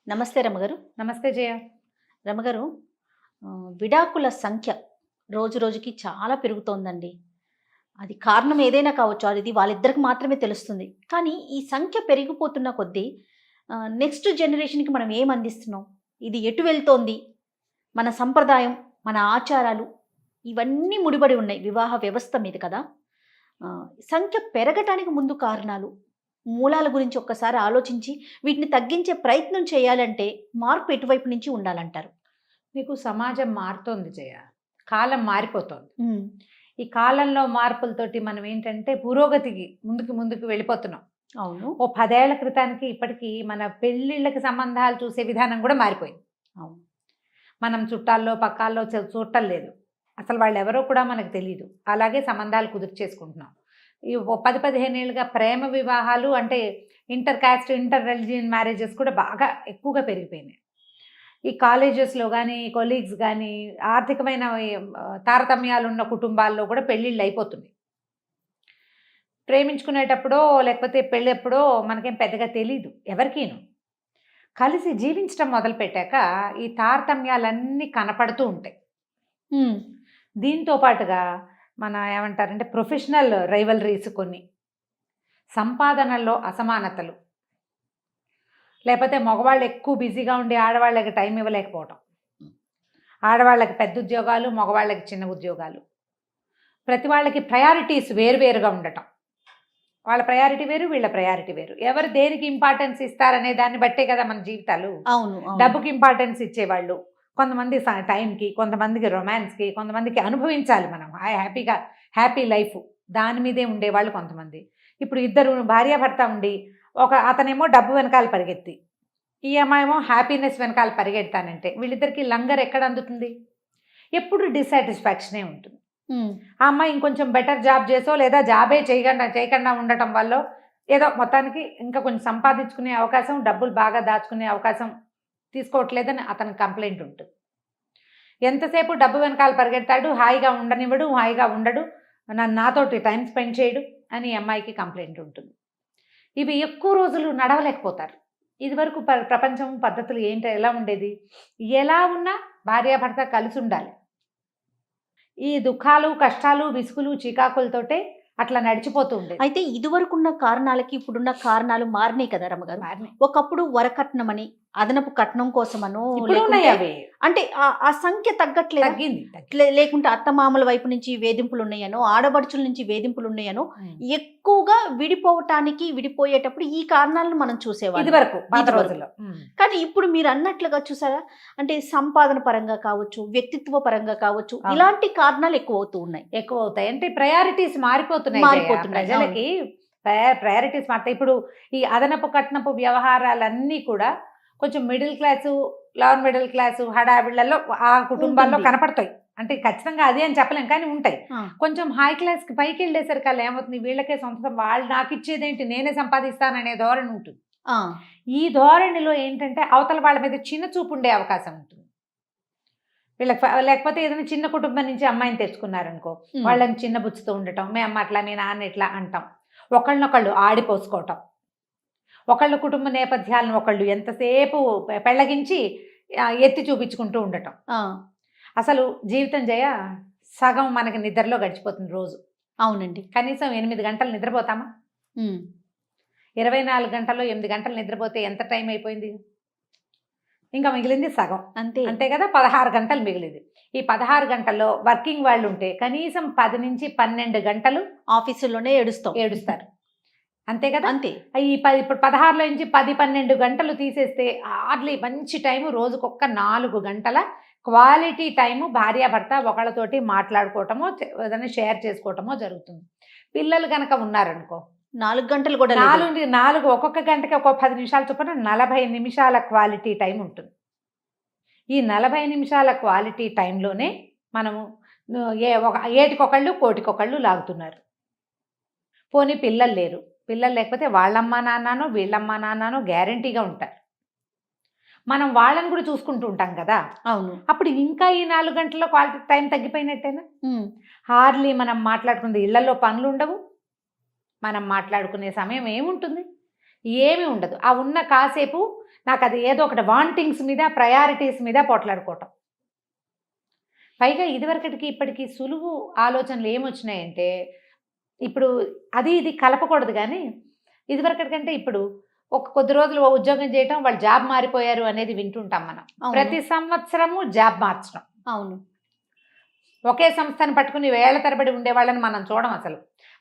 నమస్తే రమగారు. నమస్తే జయ. రమగారు, విడాకుల సంఖ్య రోజు రోజుకి చాలా పెరుగుతోందండి. అది కారణం ఏదైనా కావచ్చు. అది వాళ్ళిద్దరికి మాత్రమే తెలుస్తుంది. కానీ ఈ సంఖ్య పెరిగిపోతున్న కొద్దీ నెక్స్ట్ జనరేషన్‌కి మనం ఏం అందిస్తున్నాం? ఇది ఎటు వెళ్తోంది? మన సంప్రదాయం, మన ఆచారాలు ఇవన్నీ ముడిపడి ఉన్నాయి వివాహ వ్యవస్థ మీద కదా! సంఖ్య పెరగటానికి ముందు కారణాలు, మూలాల గురించి ఒక్కసారి ఆలోచించి వీటిని తగ్గించే ప్రయత్నం చేయాలంటే మార్పు ఎటువైపు నుంచి ఉండాలంటారు? నీకు సమాజం మారుతోంది జయ. కాలం మారిపోతోంది. హ్మ్. ఈ కాలంలో మార్పులతోటి మనం ఏంటంటే పురోగతికి ముందుకు వెళ్ళిపోతున్నాం. అవును. ఓ 10 ఏళ్ల క్రితానికి ఇప్పటికి మన పెళ్ళిళ్ళకి సంబంధాలు చూసే విధానం కూడా మారిపోయింది. అవును. మనం చుట్టాల్లో పక్కాల్లో చూడటం లేదు. అసలు వాళ్ళెవరో కూడా మనకు తెలీదు. అలాగే సంబంధాలు కుదిర్చేసుకుంటున్నాం. ఈ ఓ 10-15 ఏళ్ళుగా ప్రేమ వివాహాలు అంటే inter caste, inter religion marriages కూడా బాగా ఎక్కువగా పెరిగిపోయినాయి. ఈ కాలేజెస్‌లో గానీ, కొలీగ్స్ గానీ, ఆర్థికమైన తారతమ్యాలు ఉన్న కుటుంబాల్లో కూడా పెళ్ళిళ్ళు అయిపోతున్నాయి. ప్రేమించుకునేటప్పుడో లేకపోతే పెళ్ళెప్పుడో మనకేం పెద్దగా తెలీదు ఎవరికీను. కలిసి జీవించడం మొదలుపెట్టాక ఈ తారతమ్యాలన్నీ కనపడుతూ ఉంటాయి. హ్మ్. దీంతో పాటుగా మన ఏమంటారంటే ప్రొఫెషనల్ రైవలరీస్ కొన్ని, సంపాదనల్లో అసమానతలు, లేకపోతే మగవాళ్ళు ఎక్కువ బిజీగా ఉండి ఆడవాళ్ళకి టైం ఇవ్వలేకపోవటం, ఆడవాళ్ళకి పెద్ద ఉద్యోగాలు, మగవాళ్ళకి చిన్న ఉద్యోగాలు, ప్రతి వాళ్ళకి ప్రయారిటీస్ వేరువేరుగా ఉండటం. వాళ్ళ ప్రయారిటీ వేరు, వీళ్ళ ప్రయారిటీ వేరు. ఎవరు దేనికి ఇంపార్టెన్స్ ఇస్తారనే దాన్ని బట్టే కదా మన జీవితాలు. అవును. డబ్బుకి ఇంపార్టెన్స్ ఇచ్చేవాళ్ళు కొంతమంది, టైంకి, కొంతమందికి రొమాన్స్కి, కొంతమందికి అనుభవించాలి మనం హ్యాపీ లైఫ్ దాని మీదే ఉండేవాళ్ళు కొంతమంది. ఇప్పుడు ఇద్దరు భార్యాభర్త ఉండి అతనేమో డబ్బు వెనకాల పరిగెత్తి, ఈ అమ్మాయేమో హ్యాపీనెస్ వెనకాల పరిగెడతానంటే వీళ్ళిద్దరికి లంగర్ ఎక్కడ అందుతుంది? ఎప్పుడు డిస్సాటిస్ఫాక్షనే ఉంటుంది. ఆ అమ్మాయి ఇంకొంచెం బెటర్ జాబ్ చేసో లేదా జాబే చేయకుండా ఉండటం వల్ల ఏదో మొత్తానికి ఇంకా కొంచెం సంపాదించుకునే అవకాశం, డబ్బులు బాగా దాచుకునే అవకాశం తీసుకోవట్లేదని అతనికి కంప్లైంట్ ఉంటుంది. ఎంతసేపు డబ్బు వెనకాల పరిగెడతాడు, హాయిగా ఉండనివ్వడు, హాయిగా ఉండడు, నాతోటి టైం స్పెండ్ చేయడు అని అమ్మాయికి కంప్లైంట్ ఉంటుంది. ఇవి ఎక్కువ రోజులు నడవలేకపోతారు. ఇదివరకు ప్రపంచం పద్ధతులు ఎలా ఉండేది? ఎలా ఉన్నా భార్యాభర్త కలిసి ఉండాలి. ఈ దుఃఖాలు, కష్టాలు, విసుగులు, చికాకులతోటే అట్లా నడిచిపోతూ ఉండేది. అయితే ఇదివరకున్న కారణాలకి ఇప్పుడున్న కారణాలు మారినాయి కదా రమగారు. ఒకప్పుడు వరకట్నం అని, అదనపు కట్నం కోసమనో, అంటే ఆ సంఖ్య తగ్గట్లేదు, తగ్గింది. లేకుంటే అత్తమామల వైపు నుంచి వేధింపులు ఉన్నాయనో, ఆడబడుచుల నుంచి వేధింపులు ఉన్నాయనో, ఎక్కువగా విడిపోయేటప్పుడు ఈ కారణాలను మనం చూసేవాళ్ళం ఇదివరకు పాత రోజుల్లో. కానీ ఇప్పుడు మీరు అన్నట్లుగా చూసారా, అంటే సంపాదన పరంగా కావచ్చు, వ్యక్తిత్వ పరంగా కావచ్చు, ఇలాంటి కారణాలు ఎక్కువ అవుతాయి. అంటే ప్రయారిటీస్ మారిపోతున్నాయి. ప్రజలకి ప్రయారిటీస్ మారుతాయి. ఇప్పుడు ఈ అదనపు కట్నపు వ్యవహారాలన్నీ కూడా కొంచెం middle class, lower middle class హడావిళ్లలో ఆ కుటుంబాల్లో కనపడతాయి. అంటే ఖచ్చితంగా అదే అని చెప్పలేం, కానీ ఉంటాయి. కొంచెం హై క్లాస్కి పైకి వెళ్ళేసరికి అలా ఏమవుతుంది, వీళ్ళకే సొంతం, వాళ్ళు నాకు ఇచ్చేదేంటి, నేనే సంపాదిస్తాననే ధోరణి ఉంటుంది. ఈ ధోరణిలో ఏంటంటే అవతల వాళ్ళ మీద చిన్న చూపు ఉండే అవకాశం ఉంటుంది. వీళ్ళకి లేకపోతే ఏదైనా చిన్న కుటుంబం నుంచి అమ్మాయిని తెచ్చుకున్నారనుకో, వాళ్ళని చిన్న బుచ్చుతూ ఉండటం, మీ అమ్మ అట్లా, మీ నాన్న ఇట్లా అంటాం, ఒకళ్ళనొకళ్ళు ఆడిపోసుకోవటం, ఒకళ్ళ కుటుంబ నేపథ్యాలను ఒకళ్ళు ఎంతసేపు పెళ్ళగించి ఎత్తి చూపించుకుంటూ ఉండటం. అసలు జీవితం జయ సగం మనకి నిద్రలో గడిచిపోతుంది రోజు. అవునండి. కనీసం 8 గంటలు నిద్రపోతామా? 24 గంటల్లో 8 గంటలు నిద్రపోతే ఎంత టైం అయిపోయింది? ఇంకా మిగిలింది సగం. అంతే కదా, 16 గంటలు మిగిలింది. ఈ 16 గంటల్లో వర్కింగ్ వాళ్ళు ఉంటే కనీసం 10 నుంచి 12 గంటలు ఆఫీసుల్లోనే ఏడుస్తారు. అంతే కదా. అంతే. ఇప్పుడు 16లో నుంచి 10-12 గంటలు తీసేస్తే హార్డ్లీ మంచి టైము, రోజుకొక్క 4 గంటల క్వాలిటీ టైము భార్యాభర్త ఒకళ్ళతోటి మాట్లాడుకోవటమో, ఏదైనా షేర్ చేసుకోవటమో జరుగుతుంది. పిల్లలు కనుక ఉన్నారనుకో 4 గంటలు కూడా 4 ఒక్కొక్క గంటకి ఒక 10 నిమిషాల చొప్పున 40 నిమిషాల క్వాలిటీ టైం ఉంటుంది. ఈ 40 నిమిషాల క్వాలిటీ టైంలోనే మనము ఏటికొకళ్ళు కోటికొకళ్ళు లాగుతున్నారు. పోనీ పిల్లలు లేరు, పిల్లలు లేకపోతే వాళ్ళమ్మా నాన్ననో వీళ్ళమ్మా నాన్ననో గ్యారంటీగా ఉంటారు. మనం వాళ్ళని కూడా చూసుకుంటూ ఉంటాం కదా. అవును. అప్పుడు ఇంకా ఈ 4 గంటల్లో క్వాలిటీ టైం తగ్గిపోయినట్టేనా? హార్డ్లీ మనం మాట్లాడుకుంది, ఇళ్లలో పనులు ఉండవు, మనం మాట్లాడుకునే సమయం ఏముంటుంది? ఏమీ ఉండదు. ఆ ఉన్న కాసేపు నాకు అది ఏదో ఒకటి వాంటింగ్స్ మీద, ప్రయారిటీస్ మీద పోట్లాడుకోవటం. పైగా ఇదివరకటికి ఇప్పటికి సులువు ఆలోచనలు ఏమొచ్చినాయంటే, ఇప్పుడు అది ఇది కలపకూడదు గానీ, ఇదివరకటికంటే ఇప్పుడు ఒక కొద్ది రోజులు ఓ ఉద్యోగం చేయటం, వాళ్ళు జాబ్ మారిపోయారు అనేది వింటుంటాం మనం. అవును. ప్రతి సంవత్సరము జాబ్ మార్చడం. అవును. ఒకే సంస్థను పట్టుకుని వేళ్ల తరబడి ఉండేవాళ్ళని మనం చూడం అసలు.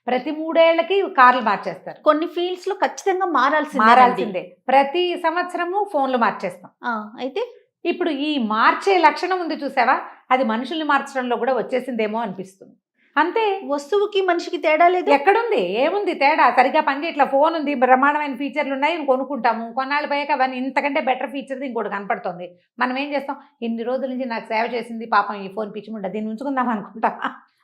ప్రతి 3 ఏళ్లకి కార్లు మార్చేస్తారు. కొన్ని ఫీల్డ్స్ లో ఖచ్చితంగా మారాల్సిందే. ప్రతి సంవత్సరము ఫోన్లు మార్చేస్తాం. అయితే ఇప్పుడు ఈ మార్చే లక్షణం ఉంది చూసావా, అది మనుషుల్ని మార్చడంలో కూడా వచ్చేసిందేమో అనిపిస్తుంది. అంతే. వస్తువుకి మనిషికి తేడా లేదు. ఎక్కడుంది, ఏముంది తేడా? సరిగా పనిచేయ, ఇట్లా ఫోన్ ఉంది, బ్రహ్మాండమైన ఫీచర్లు ఉన్నాయి, కొనుక్కుంటాము. కొన్నాళ్ళు పోయాక అవన్నీ ఇంతకంటే బెటర్ ఫీచర్స్ ఇంకోటి కనపడుతుంది. మనం ఏం చేస్తాం, ఇన్ని రోజుల నుంచి నాకు సేవ చేసింది పాపం ఈ ఫోన్ పిచ్చిముండ, దీన్ని ఉంచుకుందాం అనుకుంటాం.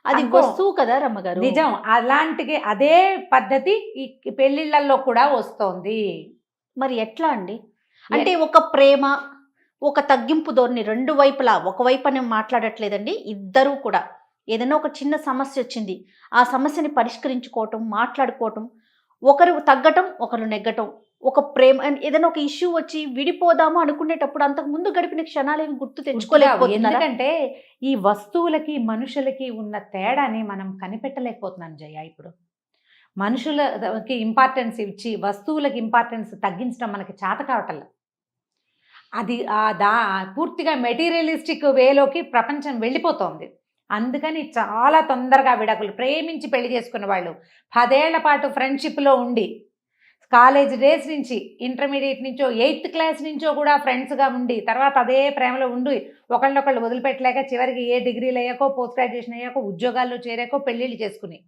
అది వస్తువు కదా రమ్మగారు. నిజం. అలాంటి అదే పద్ధతి ఈ పెళ్లిళ్లలో కూడా వస్తోంది. మరి ఎట్లా అండి? అంటే ఒక ప్రేమ, ఒక తగ్గింపు ధోరణి, రెండు వైపులా, ఒకవైపు అని మాట్లాడట్లేదండి. ఇద్దరూ కూడా ఏదైనా ఒక చిన్న సమస్య వచ్చింది, ఆ సమస్యని పరిష్కరించుకోవటం, మాట్లాడుకోవటం, ఒకరు తగ్గటం, ఒకరు నెగ్గటం, ఒక ప్రేమ ఏదైనా ఒక ఇష్యూ వచ్చి విడిపోదాము అనుకునేటప్పుడు అంతకు ముందు గడిపిన క్షణాలేమి గుర్తు తెచ్చుకోలేకపోతున్నారా? ఎందుకంటే ఈ వస్తువులకి మనుషులకి ఉన్న తేడాని మనం కనిపెట్టలేకపోతున్నాం జయ. ఇప్పుడు మనుషులకి ఇంపార్టెన్స్ ఇచ్చి వస్తువులకి ఇంపార్టెన్స్ తగ్గించడం మనకి చేత కావటంలా. అది పూర్తిగా మెటీరియలిస్టిక్ వేలోకి ప్రపంచం వెళ్ళిపోతోంది. అందుకని చాలా తొందరగా విడాకులు. ప్రేమించి పెళ్లి చేసుకున్న వాళ్ళు 10 ఏళ్ల పాటు ఫ్రెండ్షిప్లో ఉండి, కాలేజ్ డేస్ నుంచి, ఇంటర్మీడియట్ నుంచో, 8th క్లాస్ నుంచో కూడా ఫ్రెండ్స్గా ఉండి, తర్వాత అదే ప్రేమలో ఉండి ఒకళ్ళొకళ్ళు వదిలిపెట్టలేక చివరికి ఏ డిగ్రీలు అయ్యాకో, పోస్ట్ గ్రాడ్యుయేషన్ అయ్యాకో, ఉద్యోగాల్లో చేరాకో పెళ్ళిళ్ళు చేసుకుని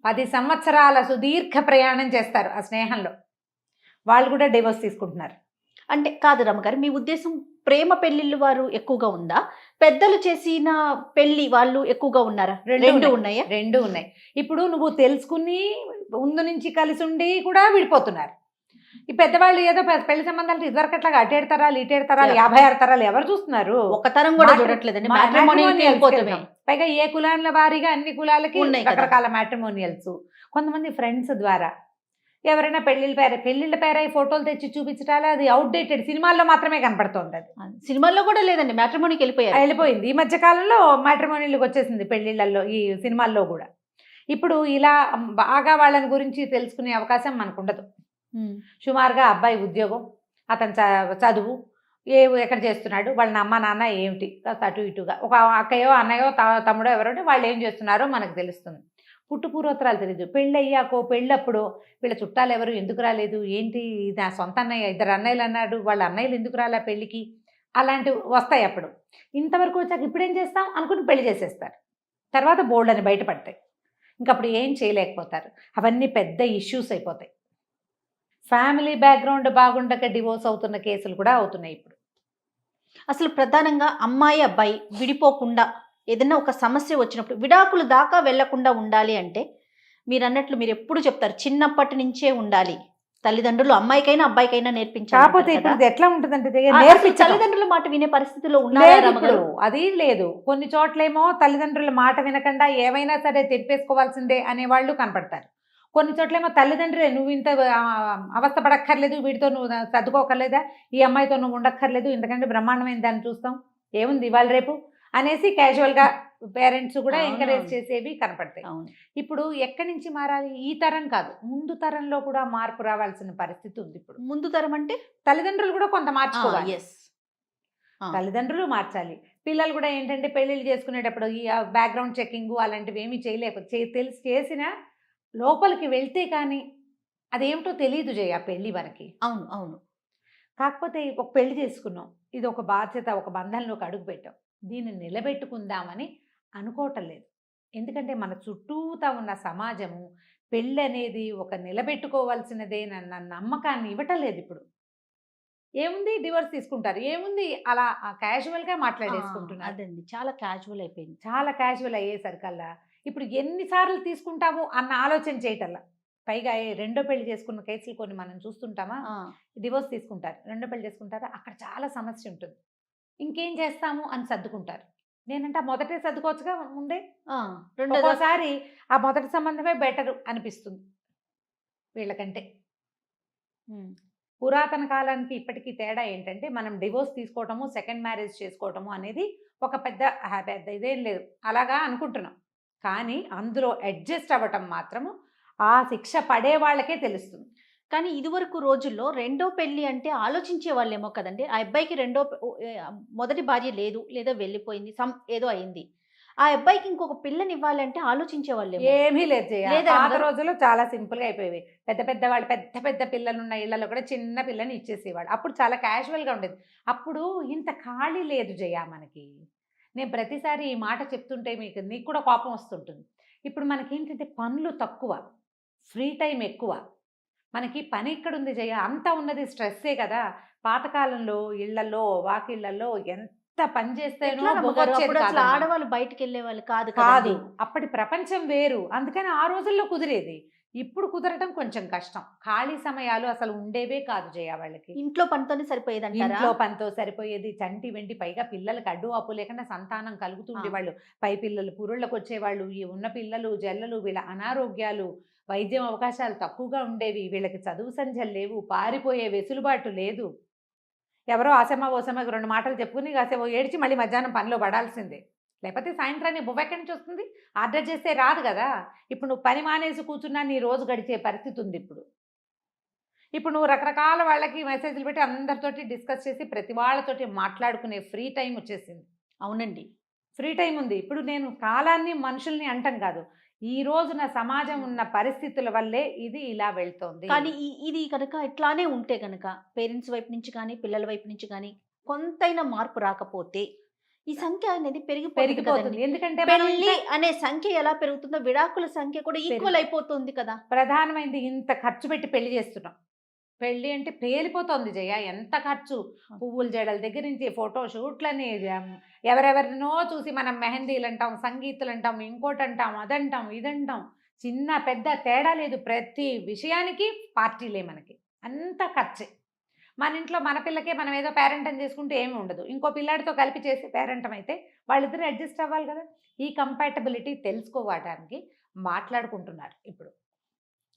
10 సంవత్సరాల సుదీర్ఘ ప్రయాణం చేస్తారు ఆ స్నేహంలో. వాళ్ళు కూడా డివోర్స్ తీసుకుంటున్నారు. అంటే కాదు రమ్మగారు, మీ ఉద్దేశం ప్రేమ పెళ్లిళ్ళు వారు ఎక్కువగా ఉందా, పెద్దలు చేసిన పెళ్లి వాళ్ళు ఎక్కువగా ఉన్నారా? రెండు ఉన్నాయా? రెండు ఉన్నాయి. ఇప్పుడు నువ్వు తెలుసుకుని ముందు నుంచి కలిసి ఉండి కూడా విడిపోతున్నారు. ఈ పెద్దవాళ్ళు ఏదో పెళ్లి సంబంధాలు ఇదివరకట్లాగా అటేడు తరాలు, ఇటేడు తరాలు, 56 తరాలు ఎవరు చూస్తున్నారు? ఒక తరం కూడా చూడట్లేదండి. పైగా ఏ కులాల వారీగా అన్ని కులాలకి రకరకాల మ్యాట్రిమోనియల్స్. కొంతమంది ఫ్రెండ్స్ ద్వారా ఎవరైనా పెళ్లిళ్ళ పేర ఫోటోలు తెచ్చి చూపించటాలే, అది అవుట్డేటెడ్. సినిమాల్లో మాత్రమే కనపడుతుంది. అది సినిమాల్లో కూడా లేదండి, మ్యాట్రిమోనీకి వెళ్ళిపోయింది. ఈ మధ్య కాలంలో మ్యాట్రిమోనీలకు వచ్చేసింది పెళ్లిళ్ళల్లో, ఈ సినిమాల్లో కూడా. ఇప్పుడు ఇలా బాగా వాళ్ళని గురించి తెలుసుకునే అవకాశం మనకు ఉండదు. సుమారుగా అబ్బాయి ఉద్యోగం, అతని చదువు, ఎక్కడ చేస్తున్నాడు, వాళ్ళ అమ్మ నాన్న ఏమిటి, అటు ఇటుగా ఒక అక్కయో అన్నయో తమ్ముడో ఎవరో వాళ్ళు ఏం చేస్తున్నారో మనకు తెలుస్తుంది. పుట్టు పూర్వోత్తరాలు తెలియదు. పెళ్ళి అయ్యాకో, పెళ్ళప్పుడు వీళ్ళ చుట్టాలు ఎవరు, ఎందుకు రాలేదు, ఏంటి, నా సొంత అన్నయ్య, 2 అన్నయ్యలు అన్నాడు, వాళ్ళ అన్నయ్యలు ఎందుకు రాలే పెళ్ళికి, అలాంటివి వస్తాయి. అప్పుడు ఇంతవరకు వచ్చాక ఇప్పుడేం చేస్తాం అనుకుని పెళ్లి చేసేస్తారు. తర్వాత బోల్డ్ అని బయటపడతాయి. ఇంకప్పుడు ఏం చేయలేకపోతారు. అవన్నీ పెద్ద ఇష్యూస్ అయిపోతాయి. ఫ్యామిలీ బ్యాక్గ్రౌండ్ బాగుండక డివోర్స్ అవుతున్న కేసులు కూడా అవుతున్నాయి ఇప్పుడు. అసలు ప్రధానంగా అమ్మాయి అబ్బాయి విడిపోకుండా ఏదైనా ఒక సమస్య వచ్చినప్పుడు విడాకులు దాకా వెళ్లకుండా ఉండాలి అంటే మీరు అన్నట్లు మీరు ఎప్పుడు చెప్తారు, చిన్నప్పటి నుంచే ఉండాలి. తల్లిదండ్రులు అమ్మాయికైనా అబ్బాయికైనా నేర్పించాలి. కాకపోతే ఇప్పుడు ఎట్లా ఉంటుందంటే తల్లిదండ్రుల మాట వినే పరిస్థితిలో ఉన్నారు. అది లేదు. కొన్ని చోట్లేమో తల్లిదండ్రుల మాట వినకుండా ఏవైనా సరే తెప్పేసుకోవాల్సిందే అనేవాళ్ళు కనపడతారు. కొన్ని చోట్లేమో తల్లిదండ్రులే, నువ్వు ఇంత అవస్థ పడక్కర్లేదు, వీడితో నువ్వు సర్దుకోకర్లేదా, ఈ అమ్మాయితో నువ్వు ఉండక్కర్లేదు, ఎందుకంటే బ్రహ్మాండమైన దాన్ని చూస్తాం, ఏముంది ఇవాళ రేపు అనేసి క్యాజువల్గా పేరెంట్స్ కూడా ఎంకరేజ్ చేసేవి కనపడతాయి. ఇప్పుడు ఎక్కడి నుంచి మారాలి? ఈ తరం కాదు, ముందు తరంలో కూడా మార్పు రావాల్సిన పరిస్థితి ఉంది. ఇప్పుడు ముందు తరం అంటే తల్లిదండ్రులు కూడా కొంత మార్చుకోవాలి. తల్లిదండ్రులు మార్చాలి. పిల్లలు కూడా ఏంటంటే పెళ్ళిళ్ళు చేసుకునేటప్పుడు ఈ బ్యాక్గ్రౌండ్ చెకింగ్ అలాంటివి ఏమీ చేయలేకపోతే, తెలిసి చేసినా లోపలికి వెళ్తే కానీ అదేమిటో తెలియదు జయ పెళ్ళి మనకి. అవును అవును. కాకపోతే ఒక పెళ్లి చేసుకున్నాం, ఇది ఒక బాధ్యత, ఒక బంధంలోకి అడుగు పెట్టాం, దీన్ని నిలబెట్టుకుందామని అనుకోవటం లేదు. ఎందుకంటే మన చుట్టూతా ఉన్న సమాజము పెళ్ళి అనేది ఒక నిలబెట్టుకోవాల్సినదేనన్న నమ్మకాన్ని ఇవ్వటం లేదు. ఇప్పుడు ఏముంది, డివోర్స్ తీసుకుంటారు, ఏముంది, అలా క్యాజువల్గా మాట్లాడేసుకుంటున్నారు. అదండి, చాలా క్యాజువల్ అయిపోయింది. చాలా క్యాజువల్ అయ్యేసరికల్లా ఇప్పుడు ఎన్నిసార్లు తీసుకుంటాము అన్న ఆలోచన చేయటల్లా. పైగా రెండో పెళ్లి చేసుకున్న కేసులు కొన్ని మనం చూస్తుంటామా, డివోర్స్ తీసుకుంటారు, రెండో పెళ్లి చేసుకుంటారా, అక్కడ చాలా సమస్య ఉంటుంది, ఇంకేం చేస్తాము అని సర్దుకుంటారు. నేనంటే మొదటే సర్దుకోవచ్చుగా ముందే. ఒక్కోసారి ఆ మొదటి సంబంధమే బెటరు అనిపిస్తుంది వీళ్ళకంటే. పురాతన కాలానికి ఇప్పటికీ తేడా ఏంటంటే మనం డివోర్స్ తీసుకోవటము, సెకండ్ మ్యారేజ్ చేసుకోవటము అనేది ఒక పెద్ద పెద్ద ఇదేం లేదు, అలాగా అనుకుంటున్నాం. కానీ అందులో అడ్జస్ట్ అవ్వటం మాత్రము ఆ శిక్ష పడే వాళ్ళకే తెలుస్తుంది. కానీ ఇదివరకు రోజుల్లో రెండో పెళ్లి అంటే ఆలోచించే వాళ్ళేమో కదండి. ఆ అబ్బాయికి మొదటి భార్య లేదు, లేదా వెళ్ళిపోయింది, ఏదో అయింది. ఆ అబ్బాయికి ఇంకొక పిల్లనివ్వాలంటే ఆలోచించే వాళ్ళేమో. ఏమీ లేదు జయ. లేదా పాత అందరూ- రోజుల్లో చాలా సింపుల్గా అయిపోయేవి. పెద్ద పెద్ద వాళ్ళు, పెద్ద పెద్ద పిల్లలు ఉన్న ఇళ్లలో కూడా చిన్న పిల్లని ఇచ్చేసేవాళ్ళు. అప్పుడు చాలా క్యాజువల్గా ఉండేది. అప్పుడు ఇంత ఖాళీ లేదు జయ మనకి. నేను ప్రతిసారి ఈ మాట చెప్తుంటే నీకు కూడా కోపం వస్తుంటుంది. ఇప్పుడు మనకి ఏంటంటే పనులు తక్కువ, ఫ్రీ టైం ఎక్కువ. మనకి పని ఎక్కడుంది జయ? అంతా ఉన్నది స్ట్రెస్సే కదా. పాతకాలంలో ఇళ్లలో వాకిళ్లలో ఎంత పని చేస్తేనో ఎట్లా నమ్మగారు? బొగ్గొచ్చేది అప్పుడు అసలు కాదమ్మా. ఆడవాళ్ళు బయటికి వెళ్ళే వాళ్ళు కాదు కాదు, కదండి. అప్పటి ప్రపంచం వేరు. అందుకని ఆ రోజుల్లో కుదిరేది. ఇప్పుడు కుదరటం కొంచెం కష్టం. ఖాళీ సమయాలు అసలు ఉండేవే కాదు జయ వాళ్ళకి. ఇంట్లో పనితోనే సరిపోయేదంటారా? ఇంట్లో పనితో సరిపోయేది. చంటి వెంటి, పైగా పిల్లలకి అడ్డు ఆపు లేకుండా సంతానం కలుగుతుండేవాళ్ళు. పై పిల్లలు పురుళ్ళకు వచ్చేవాళ్ళు. ఈ ఉన్న పిల్లలు జల్లలు, వీళ్ళ అనారోగ్యాలు, వైద్యం అవకాశాలు తక్కువగా ఉండేవి. వీళ్ళకి చదువు సంధ్యలు లేవు, పారిపోయే వెసులుబాటు లేదు. ఎవరో ఆసమ్మ ఓసమ్మకి 2 మాటలు చెప్పుకుని కాసేపు ఏడ్చి మళ్ళీ మధ్యాహ్నం పనిలో పడాల్సిందే. లేకపోతే సాయంత్రాన్ని బువ్వ ఎక్కడి నుంచి వస్తుంది? ఆర్డర్ చేస్తే రాదు కదా. ఇప్పుడు నువ్వు పని మానేసి కూర్చున్నా నీ రోజు గడిచే పరిస్థితి ఉంది. ఇప్పుడు నువ్వు రకరకాల వాళ్ళకి మెసేజ్లు పెట్టి అందరితోటి డిస్కస్ చేసి ప్రతి వాళ్ళతోటి మాట్లాడుకునే ఫ్రీ టైం వచ్చేసింది. అవునండి. ఫ్రీ టైం ఉంది. ఇప్పుడు నేను కాలాన్ని మనుషుల్ని అంటం కాదు, ఈ రోజున సమాజం ఉన్న పరిస్థితుల వల్లే ఇది ఇలా వెళ్తోంది. కానీ ఇది కనుక ఇట్లానే ఉంటే గనక పేరెంట్స్ వైపు నుంచి కానీ పిల్లల వైపు నుంచి కానీ కొంతైనా మార్పు రాకపోతే ఈ సంఖ్య అనేది పెరిగిపోతుంది. పెరిగిపోతుంది. ఎందుకంటే మనం పెళ్లి అనే సంఖ్య ఎలా పెరుగుతుందో విడాకుల సంఖ్య కూడా ఈక్వల్ అయిపోతుంది కదా. ప్రధానమైనది ఇంత ఖర్చు పెట్టి పెళ్లి చేస్తున్నాం. పెళ్ళి అంటే పేలిపోతుంది జయ. ఎంత ఖర్చు, పువ్వుల జడల దగ్గర నుంచి ఫోటో షూట్లని, ఎవరెవరినో చూసి మనం మెహందీలు అంటాం, సంగీతులు అంటాం, ఇంకోటి అంటాం, అదంటాం, ఇదంటాం. చిన్న పెద్ద తేడా లేదు. ప్రతి విషయానికి పార్టీలే మనకి. అంత ఖర్చే. మన ఇంట్లో మన పిల్లకే మనం ఏదో పేరెంటం చేసుకుంటే ఏమి ఉండదు. ఇంకో పిల్లాడితో కలిపి చేసే పేరెంటం అయితే వాళ్ళిద్దరూ అడ్జస్ట్ అవ్వాలి కదా. ఈ కంపాటబిలిటీ తెలుసుకోవడానికి మాట్లాడుకుంటున్నారు. ఇప్పుడు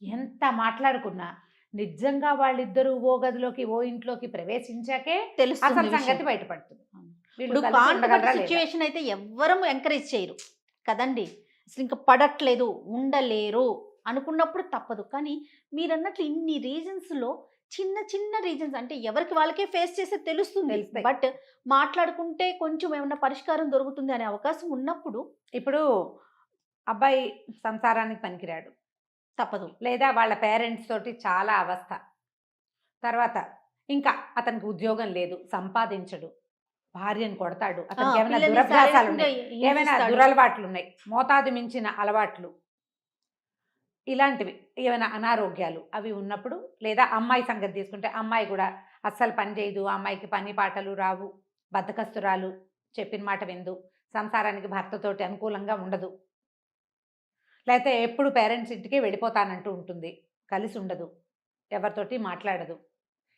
ఎంత మాట్లాడుకున్నా నిజంగా వాళ్ళిద్దరూ ఓ గదిలోకి, ఓ ఇంట్లోకి ప్రవేశించాకే అసలు సంగతి బయటపడుతుంది. ఇప్పుడు కాంట్రవర్ట్ సిచ్యువేషన్ అయితే ఎవ్వరూ ఎంకరేజ్ చేయరు కదండి. అసలు ఇంకా పడట్లేదు, ఉండలేరు అనుకున్నప్పుడు తప్పదు. కానీ మీరన్నట్లు ఇన్ని రీజన్స్లో చిన్న చిన్న రీజన్స్ అంటే ఎవరికి వాళ్ళకే ఫేస్ చేస్తే తెలుస్తుంది. బట్ మాట్లాడుకుంటే కొంచెం ఏమన్నా పరిష్కారం దొరుకుతుంది అనే అవకాశం ఉన్నప్పుడు ఇప్పుడు అబ్బాయి సంసారానికి పనికిరాడు, తప్పదు. లేదా వాళ్ళ పేరెంట్స్ తోటి చాలా అవస్థ. తర్వాత ఇంకా అతనికి ఉద్యోగం లేదు, సంపాదించడు, భార్యను కొడతాడు, అతనికి ఏమైనా దురభ్యాసాలు ఉన్నాయి, ఏమైనా దురలవాట్లు ఉన్నాయి, మోతాదు మించిన అలవాట్లు, ఇలాంటివి ఏమైనా అనారోగ్యాలు అవి ఉన్నప్పుడు, లేదా అమ్మాయి సంగతి తీసుకుంటే అమ్మాయి కూడా అస్సలు పని చేయదు, అమ్మాయికి పని పాటలు రావు, బద్ధకస్తురాలు, చెప్పిన మాట విందు, సంసారానికి భర్తతోటి అనుకూలంగా ఉండదు, లేకపోతే ఎప్పుడు పేరెంట్స్ ఇంటికి వెళ్ళిపోతానంటూ ఉంటుంది, కలిసి ఉండదు, ఎవరితోటి మాట్లాడదు.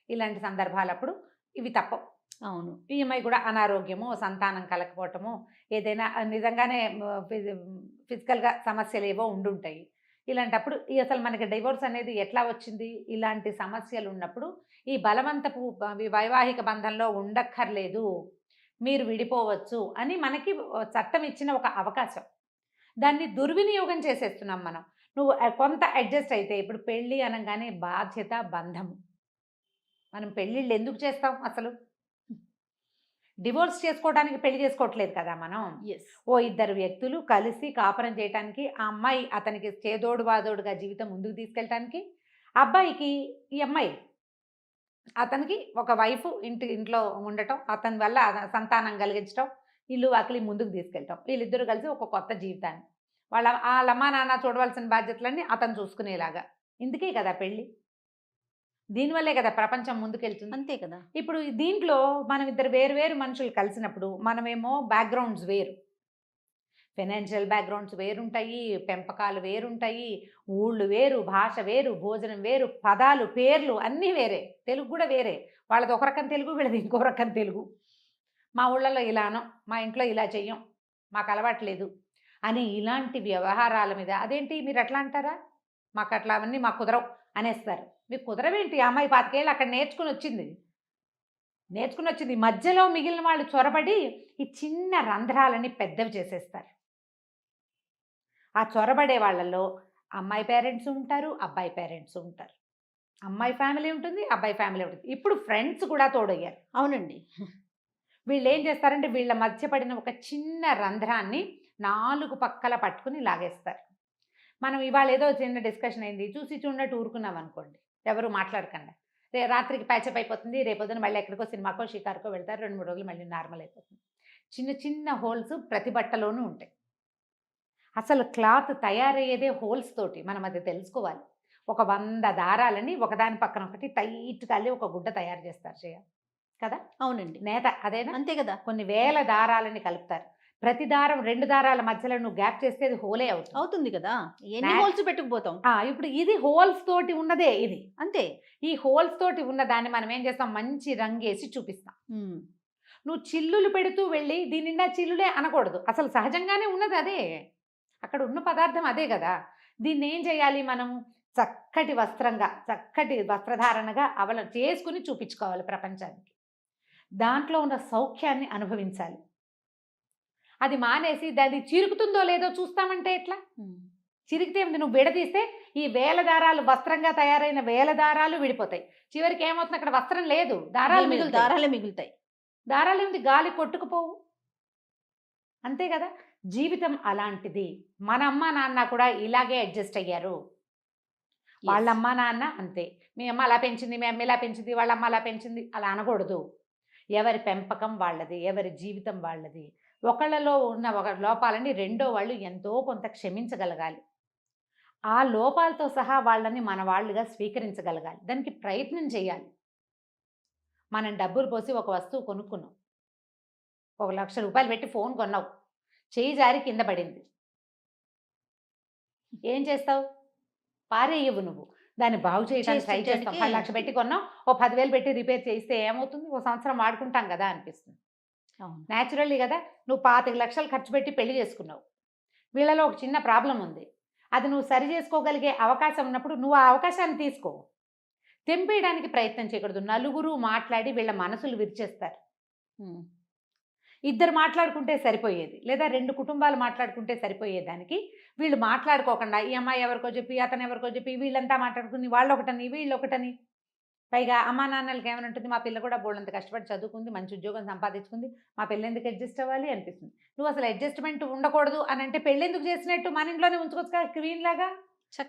ఇలాంటి సందర్భాలప్పుడు ఇవి తప్పవు. అవును. ఈ అమ్మాయి కూడా అనారోగ్యము, సంతానం కలకపోవటము, ఏదైనా నిజంగానే ఫిజికల్గా సమస్యలు ఏవో ఉండుంటాయి. ఇలాంటప్పుడు అసలు మనకి డివోర్స్ అనేది ఎట్లా వచ్చింది? ఇలాంటి సమస్యలు ఉన్నప్పుడు ఈ బలవంతపు వైవాహిక బంధంలో ఉండక్కర్లేదు, మీరు విడిపోవచ్చు అని మనకి చట్టం ఇచ్చిన ఒక అవకాశం. దాన్ని దుర్వినియోగం చేసేస్తున్నాం మనం. నువ్వు కొంత అడ్జస్ట్ అయితే, ఇప్పుడు పెళ్ళి అనగానే బాధ్యత, బంధము. మనం పెళ్ళిళ్ళు ఎందుకు చేస్తాం? అసలు డివోర్స్ చేసుకోవడానికి పెళ్లి చేసుకోవట్లేదు కదా మనం. ఓ ఇద్దరు వ్యక్తులు కలిసి కాపురం చేయడానికి, ఆ అమ్మాయి అతనికి చేదోడు వాదోడుగా జీవితం ముందుకు తీసుకెళ్ళటానికి, అబ్బాయికి ఈ అమ్మాయి అతనికి ఒక వైఫ్ ఇంట్లో ఉండటం, అతని వల్ల సంతానం కలిగించడం, ఇల్లు వాకిలి ముందుకు తీసుకెళ్ళటం, వీళ్ళిద్దరూ కలిసి ఒక కొత్త జీవితాన్ని, వాళ్ళ అమ్మా నాన్న చూడవలసిన బాధ్యతలన్నీ అతను చూసుకునేలాగా. ఇందుకే కదా పెళ్ళి. దీనివల్లే కదా ప్రపంచం ముందుకెళ్తుంది. అంతే కదా. ఇప్పుడు దీంట్లో మనం ఇద్దరు వేరు వేరు మనుషులు కలిసినప్పుడు మనమేమో బ్యాక్గ్రౌండ్స్ వేరు, ఫైనాన్షియల్ బ్యాక్గ్రౌండ్స్ వేరుంటాయి, పెంపకాలు వేరుంటాయి, ఊళ్ళు వేరు, భాష వేరు, భోజనం వేరు, పదాలు, పేర్లు అన్నీ వేరే, తెలుగు కూడా వేరే. వాళ్ళది ఒక రకం తెలుగు, వీళ్ళది ఇంకో రకం తెలుగు. మా ఊళ్ళలో ఇలానో, మా ఇంట్లో ఇలా చెయ్యం, మాకు అలవాట్లేదు అని ఇలాంటి వ్యవహారాల మీద అదేంటి మీరు అట్లా అంటారా? మాకు అట్లా అవన్నీ మాకు కుదరవు, అనేస్తారు. మీకు కుదరవేంటి, ఆ అమ్మాయి 25 ఏళ్ళు అక్కడ నేర్చుకుని వచ్చింది. మధ్యలో మిగిలిన వాళ్ళు చొరబడి ఈ చిన్న రంధ్రాలని పెద్దవి చేసేస్తారు. ఆ చొరబడే వాళ్ళలో అమ్మాయి పేరెంట్స్ ఉంటారు, అబ్బాయి పేరెంట్స్ ఉంటారు. అమ్మాయి ఫ్యామిలీ ఉంటుంది, అబ్బాయి ఫ్యామిలీ ఉంటుంది. ఇప్పుడు ఫ్రెండ్స్ కూడా తోడయ్యారు. అవునండి. వీళ్ళు ఏం చేస్తారంటే వీళ్ళ మధ్య పడిన ఒక చిన్న రంధ్రాన్ని 4 పక్కల పట్టుకుని లాగేస్తారు. మనం ఇవాళ ఏదో చిన్న డిస్కషన్ అయింది, చూసి చూడనట్టు ఊరుకున్నాం అనుకోండి, ఎవరు మాట్లాడకుండా, రాత్రికి ప్యాచప్ అయిపోతుంది, రేపొద్దున మళ్ళీ ఎక్కడికో సినిమాకో షికారుకో వెళ్తారు, 2-3 రోజులు మళ్ళీ నార్మల్ అయిపోతుంది. చిన్న చిన్న హోల్స్ ప్రతి బట్టలోనూ ఉంటాయి. అసలు క్లాత్ తయారయ్యేదే హోల్స్ తోటి, మనం అది తెలుసుకోవాలి. ఒక 100 దారాలని ఒకదాని పక్కన ఒకటి టైట్గా అల్లి ఒక గుడ్డ తయారు చేస్తారు చేయాలి కదా. అవునండి. నేత అదేనా, అంతే కదా. కొన్ని వేల దారాలని కలుపుతారు. ప్రతి దారం 2 దారాల మధ్యలో నువ్వు గ్యాప్ చేస్తే అది హోలే అవుతుంది. అవుతుంది కదా, ఎన్ని హోల్స్ పెట్టుకుపోతాం. ఇప్పుడు ఇది హోల్స్ తోటి ఉన్నదే, ఇది అంతే. ఈ హోల్స్ తోటి ఉన్న దాన్ని మనం ఏం చేస్తాం, మంచి రంగేసి చూపిస్తాం. నువ్వు చిల్లులు పెడుతూ వెళ్ళి దీని నిండా చిల్లులే అనకూడదు, అసలు సహజంగానే ఉన్నది అదే, అక్కడ ఉన్న పదార్థం అదే కదా. దీన్ని ఏం చేయాలి, మనం చక్కటి వస్త్రధారణగా చేసుకుని చూపించుకోవాలి ప్రపంచానికి. దాంట్లో ఉన్న సౌఖ్యాన్ని అనుభవించాలి. అది మానేసి దాన్ని చిరుకుతుందో లేదో చూస్తామంటే ఎట్లా? చిరిగితే నువ్వు విడదీస్తే ఈ 1000 దారాలు, వస్త్రంగా తయారైన 1000 దారాలు విడిపోతాయి. చివరికి ఏమవుతుంది, అక్కడ వస్త్రం లేదు, దారాలే మిగులుతాయి. దారాలు ఏమిటి, గాలి కొట్టుకుపోవు. అంతే కదా, జీవితం అలాంటిది. మన అమ్మ నాన్న కూడా ఇలాగే అడ్జస్ట్ అయ్యారు. వాళ్ళ అమ్మ నాన్న అంతే, మీ అమ్మ అలా పెంచింది, మీ అమ్మ ఇలా పెంచింది, వాళ్ళ అమ్మ అలా పెంచింది, అలా అనకూడదు. ఎవరి పెంపకం వాళ్ళది, ఎవరి జీవితం వాళ్ళది. ఒకళ్ళలో ఉన్న ఒక లోపాలని రెండో వాళ్ళు ఎంతో కొంత క్షమించగలగాలి. ఆ లోపాలతో సహా వాళ్ళని మన వాళ్ళుగా స్వీకరించగలగాలి. దానికి ప్రయత్నం చేయాలి. మనం డబ్బులు పోసి ఒక వస్తువు కొనుక్కున్నాం, 1,00,000 రూపాయలు పెట్టి ఫోన్ కొన్నావు, చేయి జారి కింద పడింది, ఏం చేస్తావు? పారేయవు నువ్వు, దాన్ని బాగు చేయడానికి ట్రై చేస్తాం. 10,00,000 పెట్టి కొన్నాం, ఓ 10,000 పెట్టి రిపేర్ చేస్తే ఏమవుతుంది, ఓ సంవత్సరం వాడుకుంటాం కదా అనిపిస్తుంది. న్యాచురల్లీ కదా. నువ్వు 25,00,000 ఖర్చు పెట్టి పెళ్లి చేసుకున్నావు, వీళ్ళలో ఒక చిన్న ప్రాబ్లం ఉంది, అది నువ్వు సరి చేసుకోగలిగే అవకాశం ఉన్నప్పుడు నువ్వు ఆ అవకాశాన్ని తీసుకో. తెంపేయడానికి ప్రయత్నం చేయకూడదు. నలుగురు మాట్లాడి వీళ్ళ మనసులు విరిచేస్తారు. ఇద్దరు మాట్లాడుకుంటే సరిపోయేది, లేదా 2 కుటుంబాలు మాట్లాడుకుంటే సరిపోయేదానికి వీళ్ళు మాట్లాడుకోకుండా ఈ అమ్మాయి ఎవరికో చెప్పి, అతను ఎవరికో చెప్పి, వీళ్ళంతా మాట్లాడుకుని వాళ్ళు ఒకటని వీళ్ళు ఒకటని, పైగా అమ్మా నాన్నలకి ఏమైనా ఉంటుంది, మా పిల్ల కూడా బోళ్ళంత కష్టపడి చదువుకుంది, మంచి ఉద్యోగం సంపాదించుకుంది, మా పిల్ల ఎందుకు అడ్జస్ట్ అవ్వాలి అనిపిస్తుంది. నువ్వు అసలు అడ్జస్ట్మెంట్ ఉండకూడదు అని అంటే పెళ్ళి ఎందుకు చేసినట్టు, మన ఇంట్లోనే ఉంచుకోవచ్చు కదా, క్వీన్ లాగా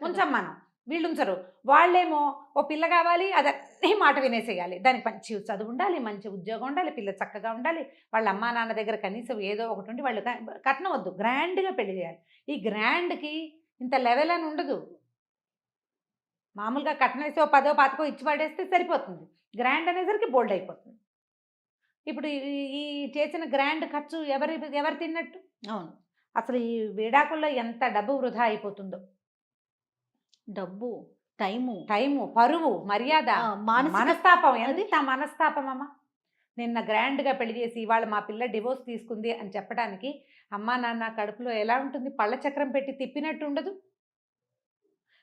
ఉంచాం మనం. వీళ్ళు ఉంచరు, వాళ్ళేమో ఓ పిల్ల కావాలి, అదన్నీ మాట వినేసేయాలి, దానికి మంచి చదువు ఉండాలి, మంచి ఉద్యోగం ఉండాలి, పిల్ల చక్కగా ఉండాలి, వాళ్ళ అమ్మా నాన్న దగ్గర కనీసం ఏదో ఒకటి ఉండి, వాళ్ళు కట్నం వద్దు, గ్రాండ్గా పెళ్లి చేయాలి. ఈ గ్రాండ్కి ఇంత లెవెల్ అని ఉండదు. మామూలుగా కట్నం వేసి ఓ 10,000-25,000 ఇచ్చి పడేస్తే సరిపోతుంది. గ్రాండ్ అనేసరికి బోల్డ్ అయిపోతుంది. ఇప్పుడు ఈ చేసిన గ్రాండ్ ఖర్చు ఎవరు తిన్నట్టు? అవును. అసలు ఈ విడాకుల్లో ఎంత డబ్బు వృధా అయిపోతుందో. డబ్బు, టైము, పరువు, మర్యాద, మనస్తాపం. ఎంత మనస్తాపం అమ్మ. నిన్న గ్రాండ్గా పెళ్లి చేసి ఇవాళ మా పిల్ల డివోర్స్ తీసుకుంది అని చెప్పడానికి అమ్మా నాన్న కడుపులో ఎలా ఉంటుంది, పళ్ళ చక్రం పెట్టి తిప్పినట్టు ఉండదు.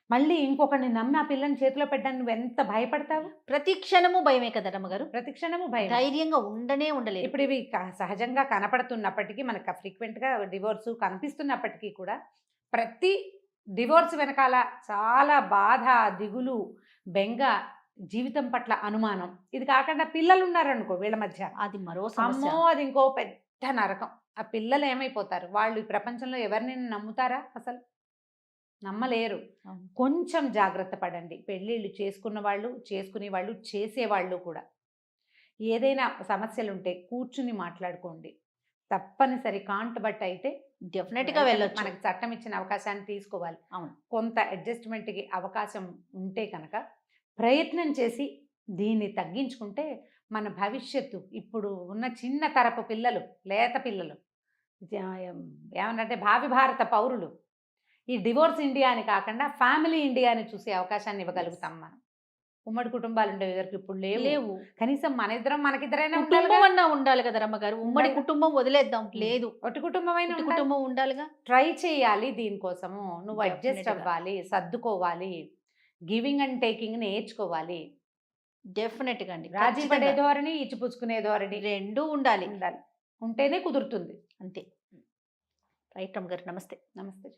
మళ్ళీ ఇంకొకరిని నమ్మి ఆ పిల్లని చేతిలో పెట్టడానికి నువ్వు ఎంత భయపడతావు? ప్రతి క్షణము భయమే కదా రమ్మగారు. ప్రతి క్షణము భయం, ధైర్యంగా ఉండలేదు. ఇప్పుడు ఇవి సహజంగా కనపడుతున్నప్పటికీ, మనకు ఫ్రీక్వెంట్గా డివోర్స్ కనిపిస్తున్నప్పటికీ కూడా ప్రతి డివోర్స్ వెనకాల చాలా బాధ, దిగులు, బెంగ, జీవితం పట్ల అనుమానం. ఇది కాకుండా పిల్లలు ఉన్నారనుకో వీళ్ళ మధ్య, అది మరో సమస్య. అది ఇంకో పెద్ద నరకం. ఆ పిల్లలు ఏమైపోతారు? వాళ్ళు ఈ ప్రపంచంలో ఎవరిని నమ్ముతారా? అసలు నమ్మలేరు. కొంచెం జాగ్రత్త పడండి. పెళ్ళిళ్ళు చేసుకున్న వాళ్ళు, చేసుకునే వాళ్ళు, చేసేవాళ్ళు కూడా ఏదైనా సమస్యలు ఉంటే కూర్చుని మాట్లాడుకోండి. తప్పనిసరి కాంట్ బట్ అయితే డెఫినెట్గా వెళ్ళొచ్చు. మనకి చట్టం ఇచ్చిన అవకాశాన్ని తీసుకోవాలి. అవును, కొంత అడ్జస్ట్మెంట్కి అవకాశం ఉంటే కనుక ప్రయత్నం చేసి దీన్ని తగ్గించుకుంటే మన భవిష్యత్తు, ఇప్పుడు ఉన్న చిన్న తరపు పిల్లలు, లేత పిల్లలు, ఏమనంటే భావి భారత పౌరులు, ఈ డివోర్స్ ఇండియాని కాకుండా ఫ్యామిలీ ఇండియాని చూసే అవకాశాన్ని ఇవ్వగలుగుతాం మనం. ఉమ్మడి కుటుంబాలు ఉండేవి వరకు ఇప్పుడు లేవు. కనీసం మనకిద్దరైనా ఉండాలి కదా రమ్మగారు. ఉమ్మడి కుటుంబం వదిలేద్దాం, లేదు, ఒకటి కుటుంబం ఉండాలిగా. ట్రై చేయాలి దీనికోసము. నువ్వు అడ్జస్ట్ అవ్వాలి, సర్దుకోవాలి. గివింగ్ అండ్ టేకింగ్ నేర్చుకోవాలి. డెఫినెట్‌గా అండి. రాజీ పడే ఖచ్చితంగా. ధోరణి, ఇచ్చిపుచ్చుకునే ధోరణి 2 ఉండాలి. ఉండాలి. ఉంటేనే కుదురుతుంది. అంతే. రైట్ రమ్య గారు. నమస్తే. నమస్తే.